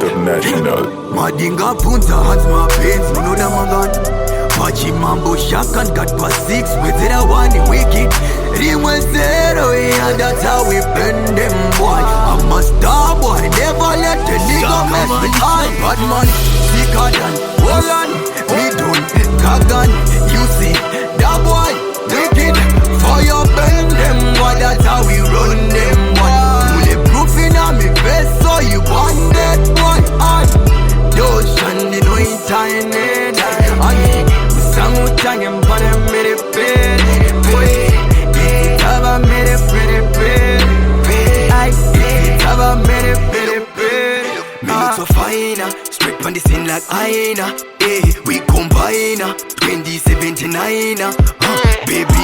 International. Madinga punta hands my pains, no da magan. Pachi mambo shakan got past 6 with it a one wicked. Real zero, yeah, that's how we bend them boy. I'm a star boy, never let the nigga mess with I. Bad man, sicker than Holland, me done, Kagan, you see, that boy, wicked. Fire bend them boy, that's how we run them boy. Bulletproof in a me face, so you want that boy. I don't stand in no tiny. Sangu changen pane mere pere boy. Tava mere pere pere. Ay, tava mere pere pere. Me look so fine, straight on the scene like Aina. We combine 2079. Baby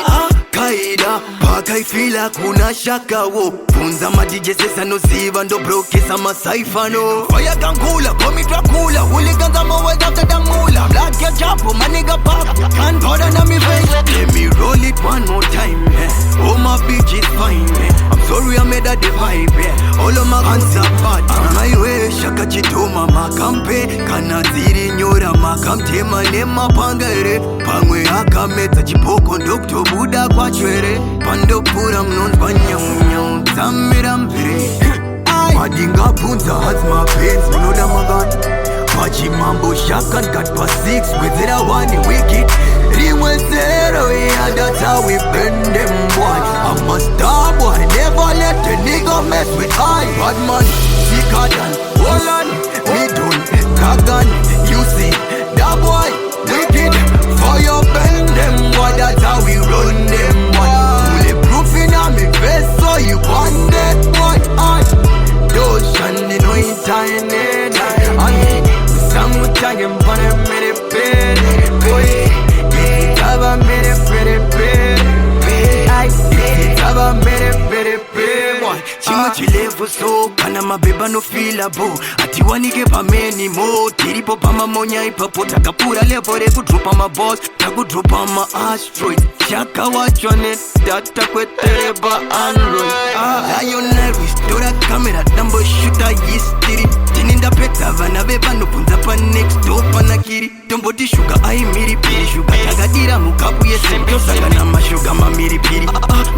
Kaida, paka ifila kuna shaka wo. Funza ma DJ sesa no ziva ndo brokesa masaifa no. Fire gangula, komi Dracula. Hooligans I'm always after the moolah. Black your chapo, my nigga pop. Can't bother na me face. Let me roll it one more time, Oh my bitch is fine, I'm sorry I made a divide, All of my hands are bad. My way, shaka chitoma makampe. Kana ziri nyora makamte manema pangere. Pangwe akameta chipoko ndokto buda kwa chwere. Pando pura mnon panyam tamiram vire. Madinga punta has my pains, no da magan. Pachi mambo shakan got past 6 with it a one wicked. Real zero, yeah, that's how we bend them boy. I'm a star boy, never let the nigga mess with I. Bad man, sicker than Holland, me done, Kagan, you see, that boy, wicked. Fire bend them boy, that's how we run them boy. Bulletproof in a me face, so you want that boy. I don't stand in no tiny. Sangu changen pane mere pere boy. Tava mere pere pere. Ay, tava mere pere pere boy. Chima chilevo so kana mabeba no fila bo. Ati wanige pa meni mo. Tiripo pa mamonya ipapo. Takapura lepo reku dropa ma boss. Taku dropa ma asteroid. Shaka wachone data kwetere ba Android. Lionel restore a camera. Number shooter yistiri. Tininda peta vana beba no punza pa next door panakiri. Tomboti sugar ai miri piri. Sugar tagadira mukabu yesempio. Sagana ma sugar ma miri piri.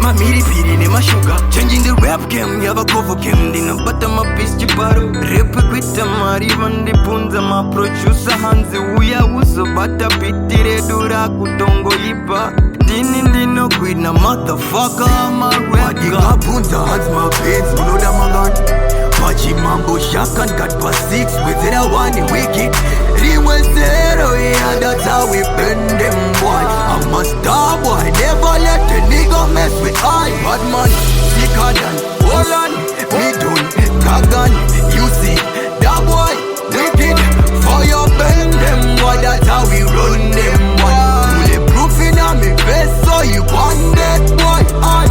Ma miri piri ne ma sugar. Changing the rap game. Yava cover game. Dina bata ma piece chiparo. Rap kwita mari vandi punza ma producer hanze. Uya uso bata pitire dura kutongo ipa. Dini no quit na motherfucker. I'm a rap guy. Punza hands my pains. Blow da magan. Pachi mambo shakan got past 6 with it a one wicked. Real zero, yeah, that's how we bend them boy. I'm a star boy, never let the nigga mess with I. Bad man, sicker than Holland, me done, Kagan, you see, that boy, wicked. Fire bend them boy, that's how we run them boy. Bulletproof in a me face, so you want that boy. I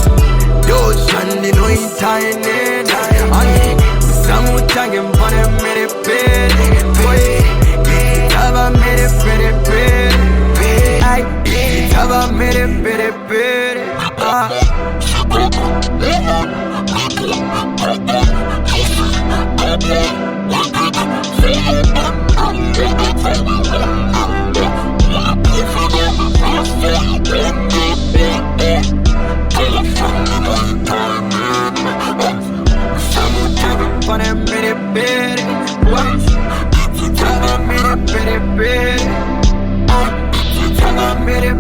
don't stand in no tiny. Sangu changen pane mere pere boy. Tava mere pere pere. Ay, tava mere pere pere. Pane mere pere, tava mere pere pere, tava mere